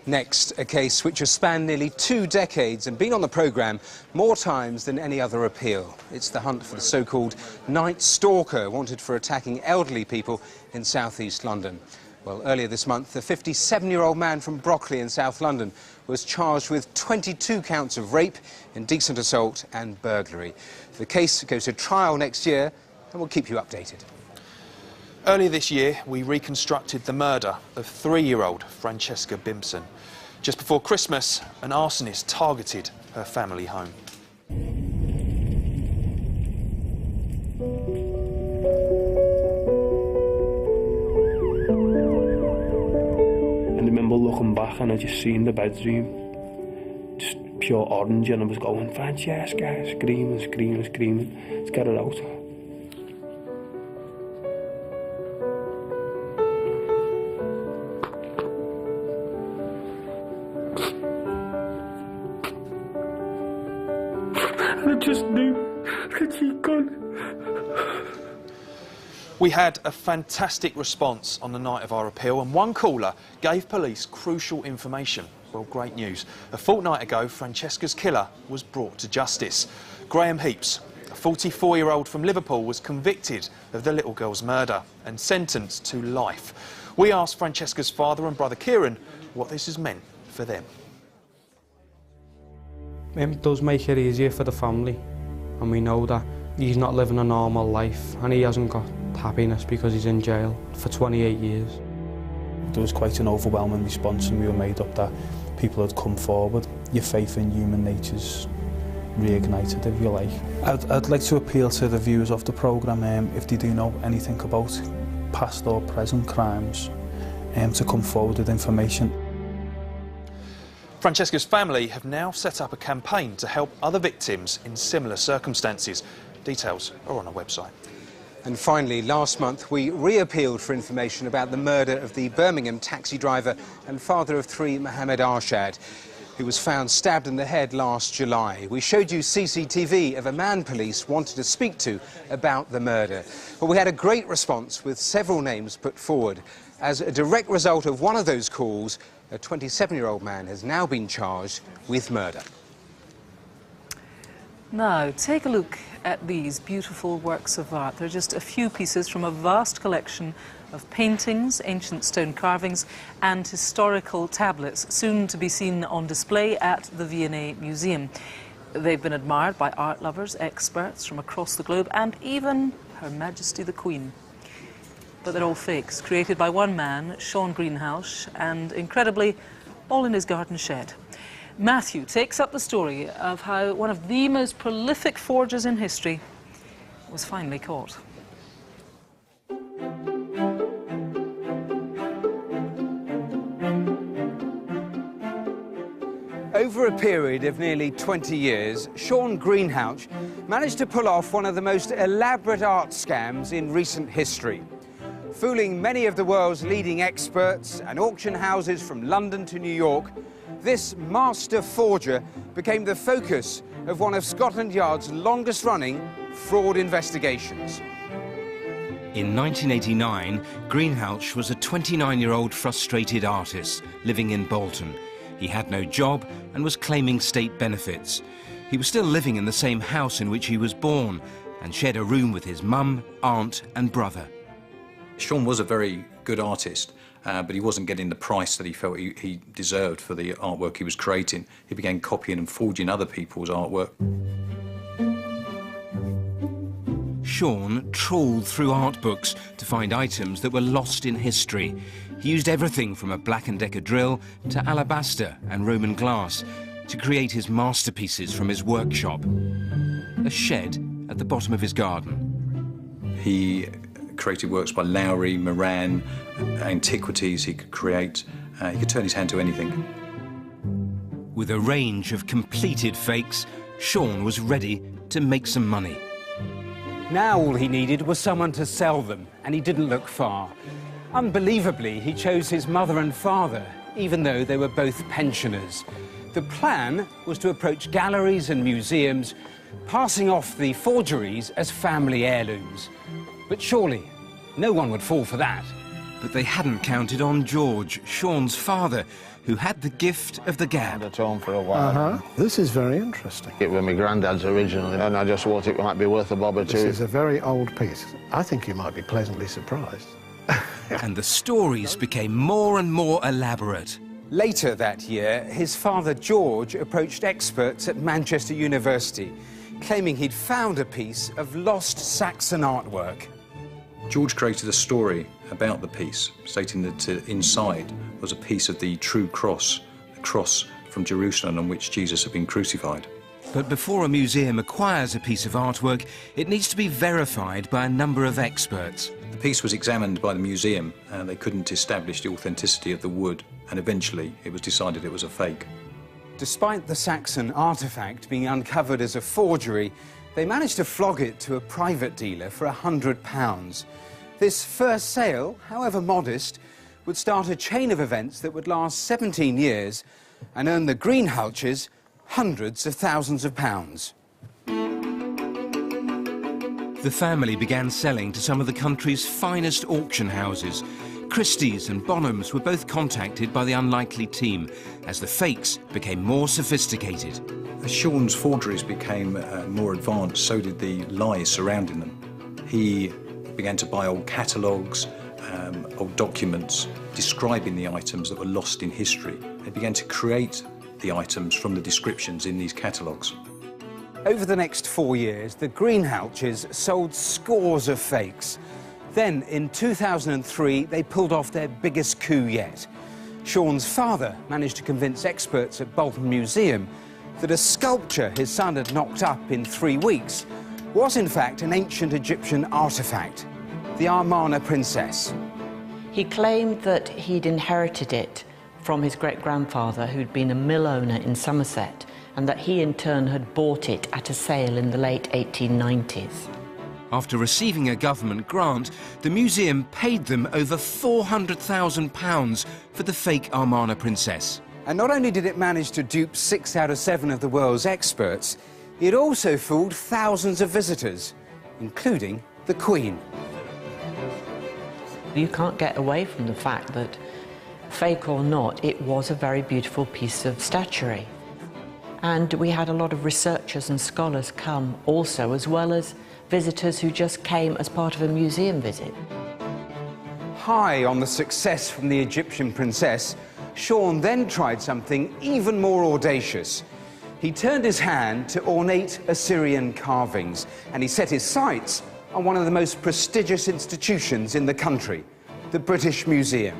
Speaker 12: Next, a case which has spanned nearly 2 decades and been on the programme more times than any other appeal. It's the hunt for the so-called night stalker wanted for attacking elderly people in south-east London. Well, earlier this month, the 57-year-old man from Brockley in South London was charged with 22 counts of rape, indecent assault and burglary. The case goes to trial next year and we'll keep you updated.
Speaker 5: Earlier this year, we reconstructed the murder of 3-year-old Francesca Bimpson. Just before Christmas, an arsonist targeted her family home.
Speaker 13: And I remember looking back and I just seen the bedroom, just pure orange, and I was going, Francesca, screaming, screaming, screaming, let's get her out. And I just knew that she'd gone.
Speaker 5: We had a fantastic response on the night of our appeal, and one caller gave police crucial information. Well, great news. A fortnight ago, Francesca's killer was brought to justice. Graham Heaps, a 44-year-old from Liverpool, was convicted of the little girl's murder and sentenced to life. We asked Francesca's father and brother Kieran what this has meant for them.
Speaker 14: It does make it easier for the family, and we know that he's not living a normal life and he hasn't got happiness because he's in jail for 28 years.
Speaker 13: There was quite an overwhelming response, and we were made up that people had come forward. Your faith in human nature's reignited, if you like. I'd like to appeal to the viewers of the programme, if they do know anything about past or present crimes, to come forward with information.
Speaker 5: Francesca's family have now set up a campaign to help other victims in similar circumstances. Details are on our website.
Speaker 12: And finally, last month, we reappealed for information about the murder of the Birmingham taxi driver and father of 3, Mohammed Arshad, who was found stabbed in the head last July. We showed you CCTV of a man police wanted to speak to about the murder. But we had a great response with several names put forward. As a direct result of one of those calls, a 27-year-old man has now been charged with murder.
Speaker 3: Now, take a look at these beautiful works of art. They're just a few pieces from a vast collection of paintings, ancient stone carvings and historical tablets, soon to be seen on display at the V&A Museum. They've been admired by art lovers, experts from across the globe and even Her Majesty the Queen. But they're all fakes, created by one man, Shaun Greenhalgh, and incredibly, all in his garden shed. Matthew takes up the story of how one of the most prolific forgers in history was finally caught.
Speaker 12: Over a period of nearly 20 years, Shaun Greenhalgh managed to pull off one of the most elaborate art scams in recent history. Fooling many of the world's leading experts and auction houses from London to New York, this master forger became the focus of one of Scotland Yard's longest-running fraud investigations.
Speaker 4: In 1989, Greenhalgh was a 29-year-old frustrated artist living in Bolton. He had no job and was claiming state benefits. He was still living in the same house in which he was born and shared a room with his mum, aunt and brother.
Speaker 15: Shaun was a very good artist, but he wasn't getting the price that he felt he deserved for the artwork he was creating. He began copying and forging other people's artwork.
Speaker 4: Shaun trawled through art books to find items that were lost in history. He used everything from a Black & Decker drill to alabaster and Roman glass to create his masterpieces from his workshop, a shed at the bottom of his garden.
Speaker 15: He created works by Lowry, Moran, antiquities he could create. He could turn his hand to anything.
Speaker 4: With a range of completed fakes, Shaun was ready to make some money.
Speaker 12: Now all he needed was someone to sell them, and he didn't look far. Unbelievably, he chose his mother and father, even though they were both pensioners. The plan was to approach galleries and museums, passing off the forgeries as family heirlooms. But surely, no one would fall for that.
Speaker 4: But they hadn't counted on George, Shaun's father, who had the gift of the gab.
Speaker 29: At home for a while.
Speaker 25: This is very interesting.
Speaker 29: It was my granddad's originally, and I just thought it might be worth a bob or two.
Speaker 25: This is a very old piece. I think you might be pleasantly surprised.
Speaker 4: And the stories became more and more elaborate.
Speaker 12: Later that year, his father George approached experts at Manchester University, claiming he'd found a piece of lost Saxon artwork.
Speaker 15: George created a story about the piece, stating that inside was a piece of the true cross, the cross from Jerusalem on which Jesus had been crucified.
Speaker 4: But before a museum acquires a piece of artwork, it needs to be verified by a number of experts.
Speaker 15: The piece was examined by the museum, and they couldn't establish the authenticity of the wood, and eventually it was decided it was a fake.
Speaker 12: Despite the Saxon artefact being uncovered as a forgery, they managed to flog it to a private dealer for £100. This first sale, however modest, would start a chain of events that would last 17 years and earn the Greenhalghs hundreds of thousands of pounds.
Speaker 4: The family began selling to some of the country's finest auction houses. Christie's and Bonhams were both contacted by the unlikely team as the fakes became more sophisticated.
Speaker 15: As Shaun's forgeries became more advanced, so did the lies surrounding them. He began to buy old catalogues, old documents describing the items that were lost in history. They began to create the items from the descriptions in these catalogues.
Speaker 12: Over the next 4 years, the Greenhalghs sold scores of fakes. Then, in 2003, they pulled off their biggest coup yet. Shaun's father managed to convince experts at Bolton Museum that a sculpture his son had knocked up in 3 weeks was in fact an ancient Egyptian artefact, the Amarna princess.
Speaker 17: He claimed that he'd inherited it from his great-grandfather, who'd been a mill owner in Somerset, and that he in turn had bought it at a sale in the late 1890s.
Speaker 4: After receiving a government grant, the museum paid them over £400,000 for the fake Amarna princess.
Speaker 12: And not only did it manage to dupe 6 out of 7 of the world's experts, it also fooled thousands of visitors, including the Queen.
Speaker 17: You can't get away from the fact that, fake or not, it was a very beautiful piece of statuary. And we had a lot of researchers and scholars come also, as well as visitors who just came as part of a museum visit.
Speaker 12: High on the success from the Egyptian princess, Shaun then tried something even more audacious. He turned his hand to ornate Assyrian carvings, and he set his sights on one of the most prestigious institutions in the country, the British Museum.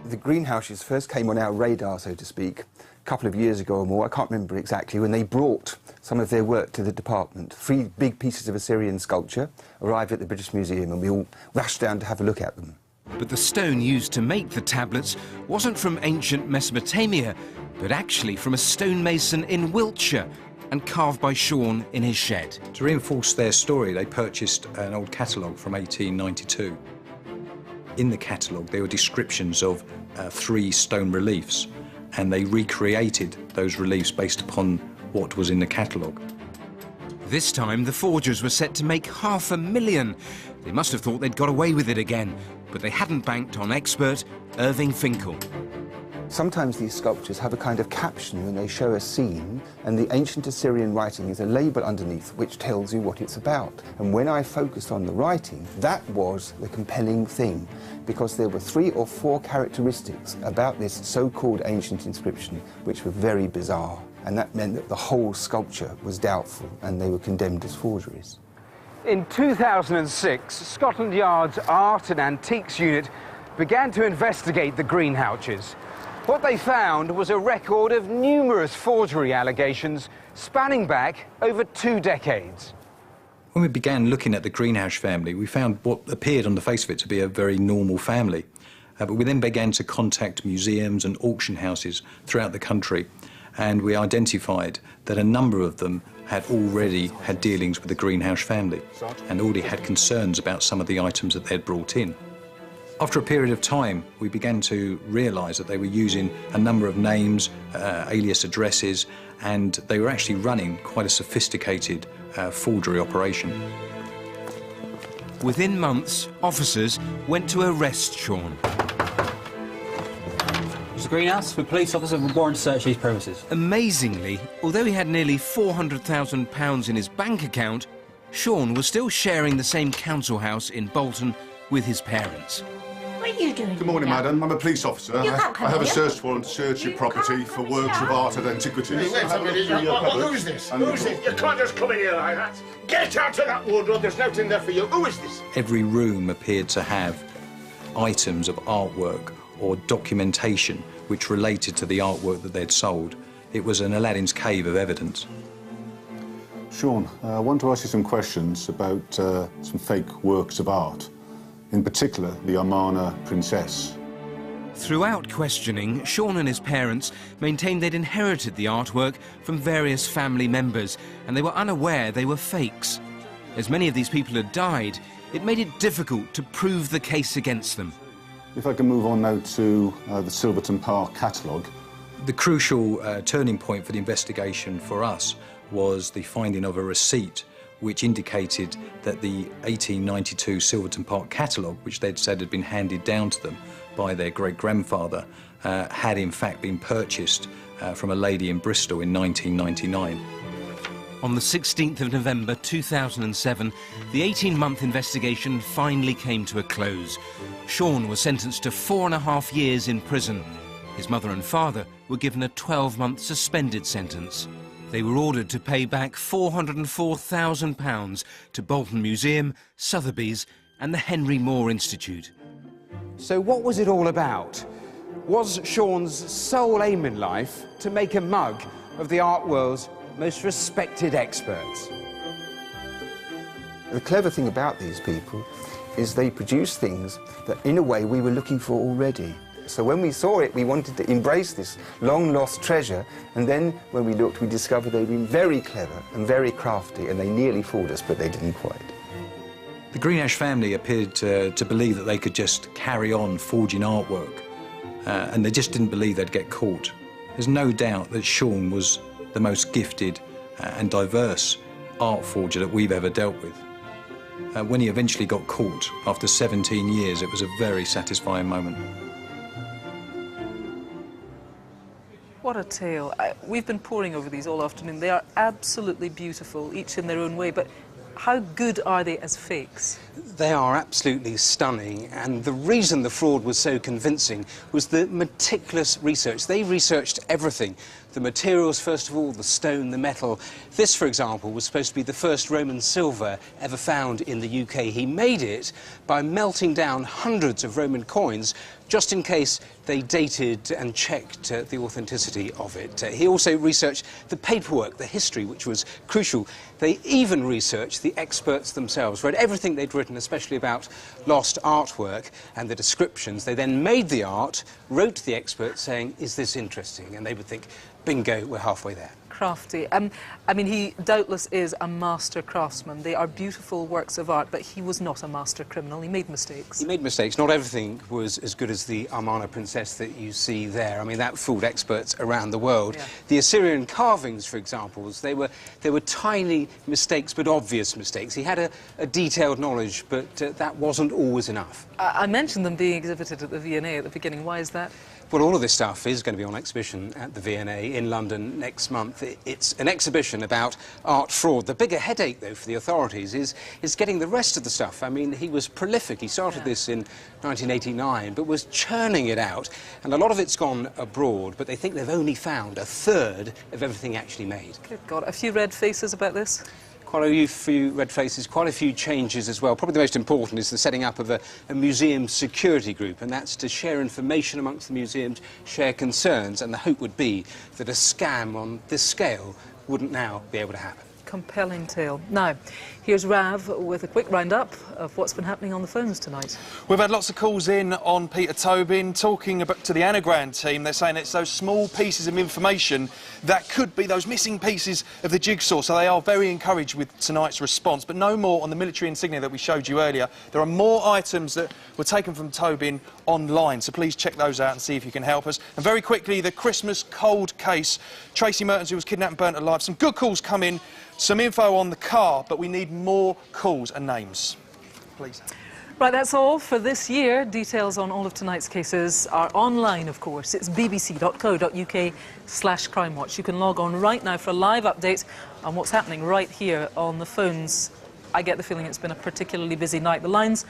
Speaker 18: The Greenhalghs first came on our radar, so to speak, a couple of years ago or more, I can't remember exactly, when they brought some of their work to the department. 3 big pieces of Assyrian sculpture arrived at the British Museum, and we all rushed down to have a look at them.
Speaker 4: But the stone used to make the tablets wasn't from ancient Mesopotamia, but actually from a stonemason in Wiltshire and carved by Shaun in his shed.
Speaker 15: To reinforce their story, they purchased an old catalogue from 1892. In the catalogue, there were descriptions of 3 stone reliefs, and they recreated those reliefs based upon what was in the catalogue.
Speaker 4: This time, the forgers were set to make $500,000. They must have thought they'd got away with it again, but they hadn't banked on expert Irving Finkel.
Speaker 18: Sometimes these sculptures have a kind of caption when they show a scene, and the ancient Assyrian writing is a label underneath which tells you what it's about. And when I focused on the writing, that was the compelling thing, because there were 3 or 4 characteristics about this so-called ancient inscription which were very bizarre. And that meant that the whole sculpture was doubtful, and they were condemned as forgeries.
Speaker 12: In 2006, Scotland Yard's Art and Antiques Unit began to investigate the Greenhalghs. What they found was a record of numerous forgery allegations spanning back over 2 decades.
Speaker 15: When we began looking at the Greenhalgh family, we found what appeared on the face of it to be a very normal family. But we then began to contact museums and auction houses throughout the country, and we identified that a number of them had already had dealings with the Greenhalgh family and already had concerns about some of the items that they'd brought in. After a period of time, we began to realise that they were using a number of names, alias addresses, and they were actually running quite a sophisticated forgery operation.
Speaker 4: Within months, officers went to arrest Shaun.
Speaker 7: Mr. Greenhouse, the police officer were warranted to search these premises.
Speaker 4: Amazingly, although he had nearly £400,000 in his bank account, Shaun was still sharing the same council house in Bolton with his parents.
Speaker 16: What are you doing?
Speaker 19: Good morning, madam. I'm a police officer.
Speaker 16: You can't come
Speaker 19: I have a
Speaker 16: here.
Speaker 19: search warrant to search your property for works of art and antiquities.
Speaker 16: Wait a minute. Who is this? Who is this? You can't just come in here like that. Get out of that wardrobe. There's nothing there for you. Who is this?
Speaker 15: Every room appeared to have items of artwork or documentation which related to the artwork that they'd sold. It was an Aladdin's cave of evidence.
Speaker 19: Shaun, I want to ask you some questions about some fake works of art, in particular the Amarna Princess.
Speaker 4: Throughout questioning, Shaun and his parents maintained they'd inherited the artwork from various family members, and they were unaware they were fakes. As many of these people had died, it made it difficult to prove the case against them.
Speaker 19: If I can move on now to the Silverton Park catalogue.
Speaker 15: The crucial turning point for the investigation for us was the finding of a receipt which indicated that the 1892 Silverton Park catalogue, which they'd said had been handed down to them by their great-grandfather, had in fact been purchased from a lady in Bristol in 1999.
Speaker 4: On the 16th of November 2007, the 18-month investigation finally came to a close. Shaun was sentenced to 4.5 years in prison. His mother and father were given a 12-month suspended sentence. They were ordered to pay back £404,000 to Bolton Museum, Sotheby's and the Henry Moore Institute.
Speaker 12: So what was it all about? Was Shaun's sole aim in life to make a mug of the art world's most respected experts?
Speaker 18: The clever thing about these people is they produce things that, in a way, we were looking for already. So when we saw it, we wanted to embrace this long-lost treasure, and then when we looked, we discovered they'd been very clever and very crafty, and they nearly fooled us, but they didn't quite.
Speaker 15: The Greenhalgh family appeared to believe that they could just carry on forging artwork, and they just didn't believe they'd get caught. There's no doubt that Shaun was the most gifted and diverse art forger that we've ever dealt with. When he eventually got caught, after 17 years, it was a very satisfying moment.
Speaker 3: What a tale. We've been poring over these all afternoon. They are absolutely beautiful, each in their own way, but how good are they as fakes?
Speaker 4: They are absolutely stunning, and the reason the fraud was so convincing was the meticulous research. They researched everything,
Speaker 12: the materials, first of all, the stone, the metal. This, for example, was supposed to be the first Roman silver ever found in the UK. He made it by melting down hundreds of Roman coins, just in case they dated and checked the authenticity of it. He also researched the paperwork, the history, which was crucial. They even researched the experts themselves, read everything they'd written, especially about lost artwork and the descriptions. They then made the art, wrote to the experts saying, is this interesting? And they would think, bingo, we're halfway there.
Speaker 3: Crafty. I mean, he doubtless is a master craftsman. They are beautiful works of art, but he was not a master criminal. He made mistakes.
Speaker 12: He made mistakes. Not everything was as good as the Amarna princess that you see there. I mean, that fooled experts around the world. Yeah. The Assyrian carvings, for example, they were tiny mistakes, but obvious mistakes. He had a detailed knowledge, but that wasn't always enough.
Speaker 3: I mentioned them being exhibited at the V&A at the beginning. Why is that?
Speaker 12: Well, all of this stuff is going to be on exhibition at the V&A in London next month. It's an exhibition about art fraud. The bigger headache, though, for the authorities is getting the rest of the stuff. I mean, he was prolific. He started this in 1989, but was churning it out. And a lot of it's gone abroad, but they think they've only found a third of everything actually made.
Speaker 3: Good God. A few red faces about this?
Speaker 12: Quite a few red faces, quite a few changes as well. Probably the most important is the setting up of a museum security group, and that's to share information amongst the museums, share concerns, and the hope would be that a scam on this scale wouldn't now be able to happen.
Speaker 3: Compelling tale. Now, here's Rav with a quick roundup of what's been happening on the phones tonight.
Speaker 5: We've had lots of calls in on Peter Tobin, talking to the Anagram team. They're saying it's those small pieces of information that could be those missing pieces of the jigsaw, so they are very encouraged with tonight's response. But no more on the military insignia that we showed you earlier. There are more items that were taken from Tobin online, so please check those out and see if you can help us. And very quickly, the Christmas cold case. Tracey Mertens, who was kidnapped and burnt alive. Some good calls come in. Some info on the car, but we need more calls and names. Please.
Speaker 3: Right, that's all for this year. Details on all of tonight's cases are online, of course. It's bbc.co.uk/crimewatch. You can log on right now for a live update on what's happening right here on the phones. I get the feeling it's been a particularly busy night. The lines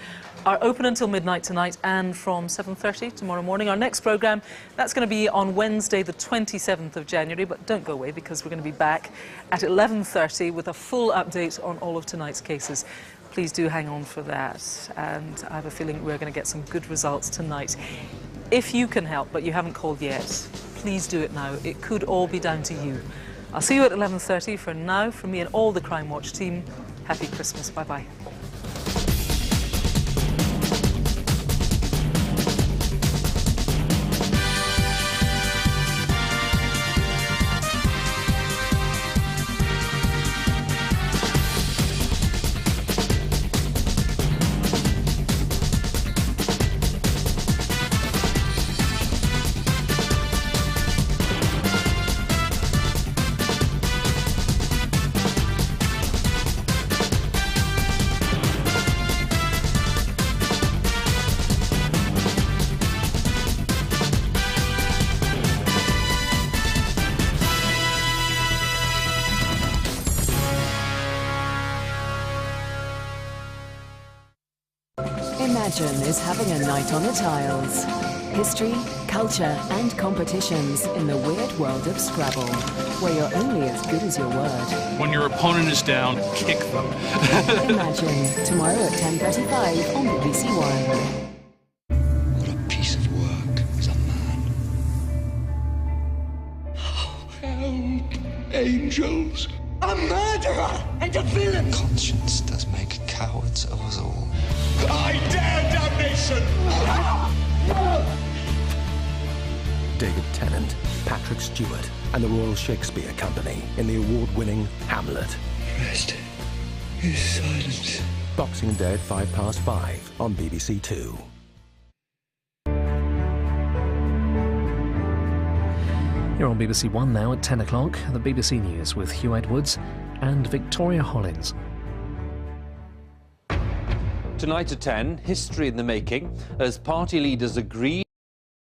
Speaker 3: are open until midnight tonight and from 7:30 tomorrow morning. Our next programme, that's going to be on Wednesday the 27th of January, but don't go away because we're going to be back at 11:30 with a full update on all of tonight's cases. Please do hang on for that, and I have a feeling we're going to get some good results tonight. If you can help, but you haven't called yet, please do it now. It could all be down to you. I'll see you at 11:30. For now, from me and all the Crimewatch team, happy Christmas. Bye-bye.
Speaker 1: Imagine is having a night on the tiles. History, culture and competitions in the weird world of Scrabble, where you're only as good as your word.
Speaker 2: When your opponent is down, kick them.
Speaker 1: Imagine, tomorrow at 10:35 on BBC One.
Speaker 8: What a piece of work is a man. Help, angels. A murderer and a villain.
Speaker 21: Conscience does make cowards of us all.
Speaker 8: I dare damnation!
Speaker 20: David Tennant, Patrick Stewart, and the Royal Shakespeare Company in the award-winning Hamlet.
Speaker 8: Rest is silence.
Speaker 20: Boxing Day at 5:05 on BBC Two.
Speaker 22: You're on BBC One now at 10 o'clock. The BBC News with Hugh Edwards and Victoria Hollins.
Speaker 23: Tonight at 10, history in the making, as party leaders agree